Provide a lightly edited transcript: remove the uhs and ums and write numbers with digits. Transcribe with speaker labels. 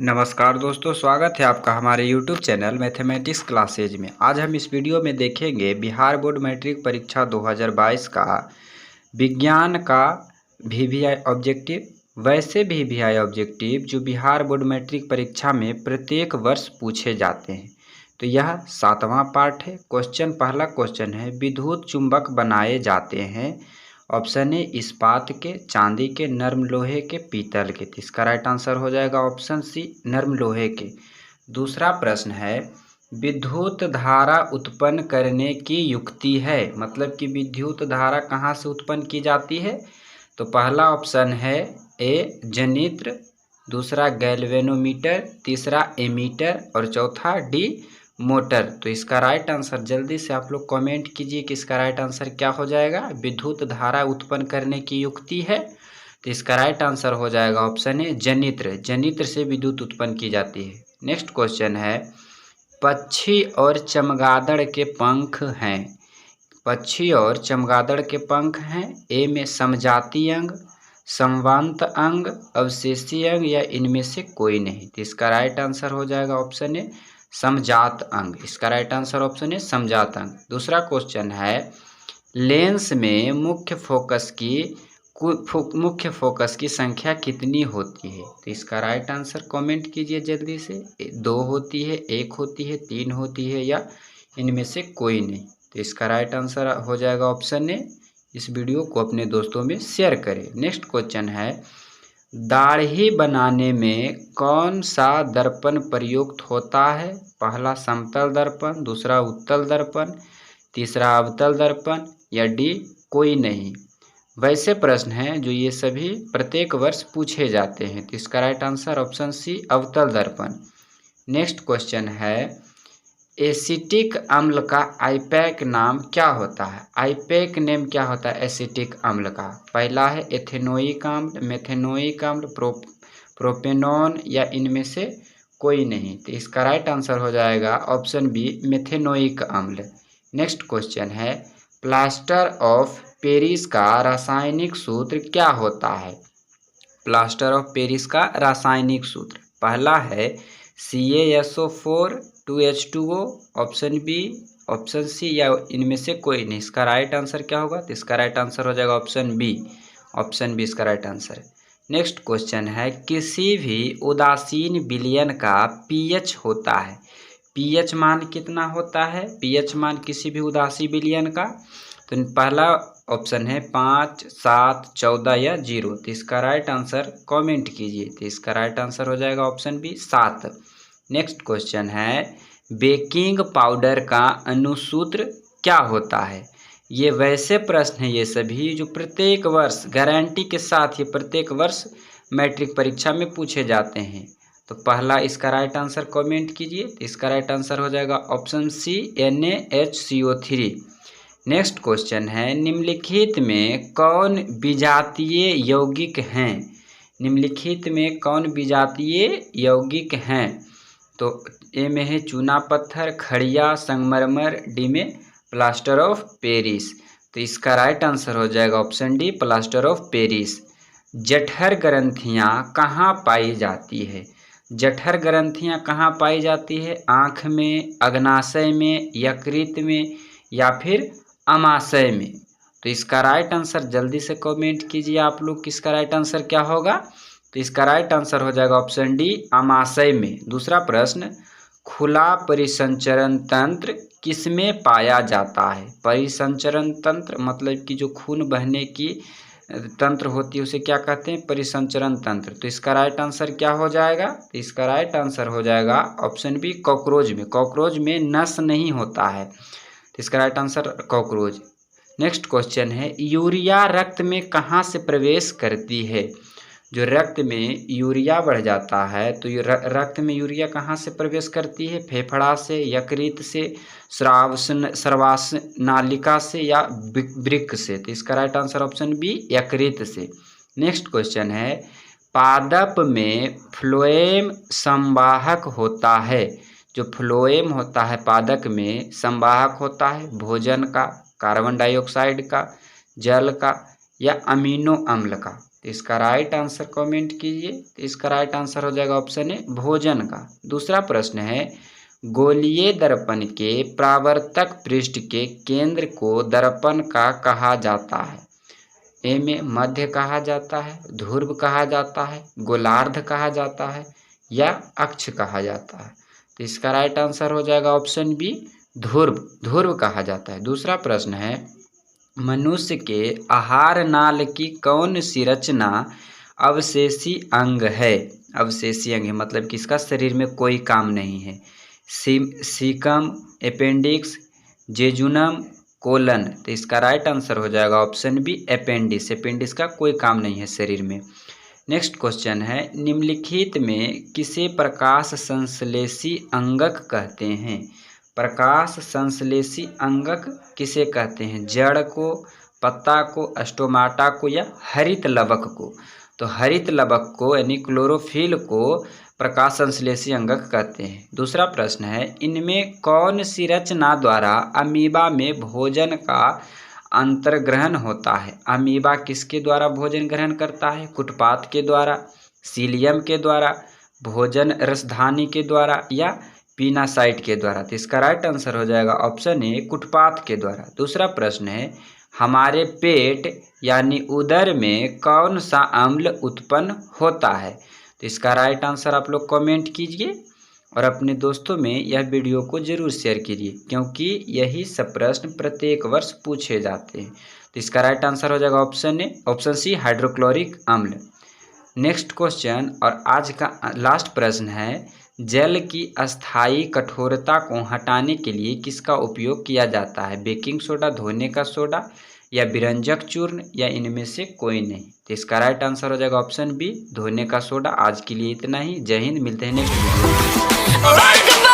Speaker 1: नमस्कार दोस्तों, स्वागत है आपका हमारे YouTube चैनल मैथमेटिक्स क्लासेज में। आज हम इस वीडियो में देखेंगे बिहार बोर्ड मैट्रिक परीक्षा 2022 का विज्ञान का वीवीआई ऑब्जेक्टिव। वैसे वीवीआई ऑब्जेक्टिव जो बिहार बोर्ड मैट्रिक परीक्षा में प्रत्येक वर्ष पूछे जाते हैं। तो यह 7वां पार्ट है। पहला क्वेश्चन है, विद्युत चुंबक बनाए जाते हैं। ऑप्शन ए इस्पात के, चांदी के, नर्म लोहे के, पीतल के। तो इसका राइट आंसर हो जाएगा ऑप्शन सी, नर्म लोहे के। दूसरा प्रश्न है, विद्युत धारा उत्पन्न करने की युक्ति है। मतलब कि विद्युत धारा कहाँ से उत्पन्न की जाती है। तो पहला ऑप्शन है ए जनित्र, दूसरा गैल्वेनोमीटर, तीसरा एमीटर और चौथा डी मोटर। तो इसका राइट आंसर जल्दी से आप लोग कमेंट कीजिए कि इसका राइट आंसर क्या हो जाएगा। विद्युत धारा उत्पन्न करने की युक्ति है, तो इसका राइट आंसर हो जाएगा ऑप्शन ए जनित्र। जनित्र से विद्युत उत्पन्न की जाती है। नेक्स्ट क्वेश्चन है, पक्षी और चमगादड़ के पंख हैं। पक्षी और चमगादड़ के पंख हैं। ए में समजातीय अंग, संवांत अंग, अवशेषीय अंग या इनमें से कोई नहीं। तो इसका राइट आंसर हो जाएगा ऑप्शन ए समजात अंग। इसका राइट आंसर ऑप्शन है समजात अंग। दूसरा क्वेश्चन है, लेंस में मुख्य फोकस की संख्या कितनी होती है। तो इसका राइट आंसर कमेंट कीजिए जल्दी से। 2 होती है, 1 होती है, 3 होती है या इनमें से कोई नहीं। तो इसका राइट आंसर हो जाएगा ऑप्शन ए। इस वीडियो को अपने दोस्तों में शेयर करें। नेक्स्ट क्वेश्चन है, दाढ़ी बनाने में कौन सा दर्पण प्रयुक्त होता है। पहला समतल दर्पण, दूसरा उत्तल दर्पण, तीसरा अवतल दर्पण या डी कोई नहीं। वैसे प्रश्न हैं जो ये सभी प्रत्येक वर्ष पूछे जाते हैं। तो इसका राइट आंसर ऑप्शन सी अवतल दर्पण। नेक्स्ट क्वेश्चन है, एसिटिक अम्ल का आईपैक नाम क्या होता है। आईपैक नेम क्या होता है एसिटिक अम्ल का। पहला है एथेनोइक अम्ल, मेथेनोइक अम्ल, प्रोपेनॉन या इनमें से कोई नहीं। तो इसका राइट आंसर हो जाएगा ऑप्शन बी मेथेनोइक अम्ल। नेक्स्ट क्वेश्चन है, प्लास्टर ऑफ पेरिस का रासायनिक सूत्र क्या होता है। प्लास्टर ऑफ पेरिस का रासायनिक सूत्र पहला है CaSO4 2H2O, option B, option C या इनमें से कोई नहीं। इसका राइट आंसर क्या होगा। तो इसका राइट आंसर हो जाएगा ऑप्शन बी। ऑप्शन बी इसका राइट आंसर है। नेक्स्ट क्वेश्चन है, किसी भी उदासीन विलयन का pH होता है। pH मान कितना होता है। pH मान किसी भी उदासीन विलयन का, तो पहला ऑप्शन है 5, 7, 14 या 0। तो इसका राइट आंसर कमेंट कीजिए। तो इसका राइट आंसर हो जाएगा ऑप्शन बी 7। नेक्स्ट क्वेश्चन है, बेकिंग पाउडर का अनुसूत्र क्या होता है। ये वैसे प्रश्न हैं ये सभी जो प्रत्येक वर्ष गारंटी के साथ ये प्रत्येक वर्ष मैट्रिक परीक्षा में पूछे जाते हैं। तो पहला इसका राइट आंसर कमेंट कीजिए। तो इसका राइट आंसर हो जाएगा option C NaHCO3। Next question है, निम्नलिखित में कौन विजातीय यौगिक हैं। निम्नलिखित में कौन विजातीय यौगिक हैं। तो ए में है चूना पत्थर, खड़िया, संगमरमर, डी में प्लास्टर ऑफ पेरिस। तो इसका राइट आंसर हो जाएगा option D plaster of Paris. जठर ग्रंथियां कहाँ पाई जाती है। जठर ग्रंथियां कहाँ पाई जाती है। आँख में, अग्नाशय में, यकृत में या फिर अमाशय में। तो इसका राइट आंसर जल्दी से कमेंट कीजिए आप लोग, किसका राइट आंसर क्या होगा। तो इसका राइट आंसर हो जाएगा ऑप्शन डी अमाशय में। दूसरा प्रश्न, खुला परिसंचरण तंत्र किसमें पाया जाता है। परिसंचरण तंत्र मतलब कि जो खून बहने की तंत्र होती है उसे क्या कहते हैं, परिसंचरण तंत्र। तो इसका राइट आंसर क्या हो जाएगा। तो इसका राइट आंसर हो जाएगा ऑप्शन बी कॉकरोच में। कॉकरोच में नस नहीं होता है, तो इसका right answer cockroach. Next question है, यूरिया रक्त में कहाँ से प्रवेश करती है। जो रक्त में यूरिया बढ़ जाता है तो रक्त में यूरिया कहाँ से प्रवेश करती है। फेफड़ा से, यकृत से, श्वास नालिका से या वृक्क से। तो इसका राइट आंसर ऑप्शन बी यकृत से। नेक्स्ट क्वेश्चन है, पादप में फ्लोएम संवाहक होता है। जो फ्लोएम होता है पादप में संवाहक होता है भोजन का, कार्बन डाइऑक्साइड का, जल का या अमीनो अम्ल का। तो इसका राइट आंसर कमेंट कीजिए। तो इसका राइट आंसर हो जाएगा ऑप्शन ए भोजन का। दूसरा प्रश्न है, गोलीय दर्पण के परावर्तक पृष्ठ के केंद्र को दर्पण का कहा जाता है। ए में मध्य कहा जाता है, ध्रुव कहा जाता है, गोलार्ध कहा जाता है या अक्ष कहा जाता है। तो इसका राइट आंसर हो जाएगा ऑप्शन बी ध्रुव, ध्रुव कहा जाता है। दूसरा प्रश्न है, मनुष्य के आहार नाल की कौन सी रचना अवशेषी अंग है। अवशेषी अंग है मतलब कि इसका शरीर में कोई काम नहीं है। Caecum, appendix, jejunum, colon. तो इसका राइट आंसर हो जाएगा ऑप्शन बी अपेंडिक्स। अपेंडिक्स का कोई काम नहीं है शरीर में। नेक्स्ट क्वेश्चन है, निम्नलिखित में किसे प्रकाश संश्लेषी अंगक कहते हैं। प्रकाश संश्लेषी अंगक किसे कहते हैं, जड़ को, पत्ता को, स्टोमाटा को या हरित लवक को। तो हरित लवक को यानी क्लोरोफिल को प्रकाश संश्लेषी अंगक कहते हैं। दूसरा प्रश्न है, इनमें कौन सी रचना द्वारा अमीबा में भोजन का अंतर्ग्रहण होता है। अमीबा किसके द्वारा भोजन ग्रहण करता है, कुटपाथ के द्वारा, सीलियम के द्वारा, भोजन रसधानी के द्वारा या पीनासाइट के द्वारा। तो इसका राइट आंसर हो जाएगा ऑप्शन ए कुटपाथ के द्वारा। दूसरा प्रश्न है, हमारे पेट यानी उदर में कौन सा अम्ल उत्पन्न होता है। तो इसका राइट आंसर आप लोग कमेंट कीजिए और अपने दोस्तों में यह वीडियो को जरूर शेयर कीजिए, क्योंकि यही सब प्रश्न प्रत्येक वर्ष पूछे जाते हैं। तो इसका राइट आंसर हो जाएगा option A, option C hydrochloric अम्ल। नेक्स्ट क्वेश्चन और आज का लास्ट प्रश्न है, जल की अस्थायी कठोरता को हटाने के लिए किसका उपयोग किया जाता है। बेकिंग सोडा, धोने का सोडा या विरंजक चूर्ण या इनमें से कोई नहीं। तो इसका राइट आंसर हो जाएगा ऑप्शन बी धोने का सोडा। आज के लिए इतना ही। जय हिंद, मिलते हैं नेक्स्ट वीडियो में।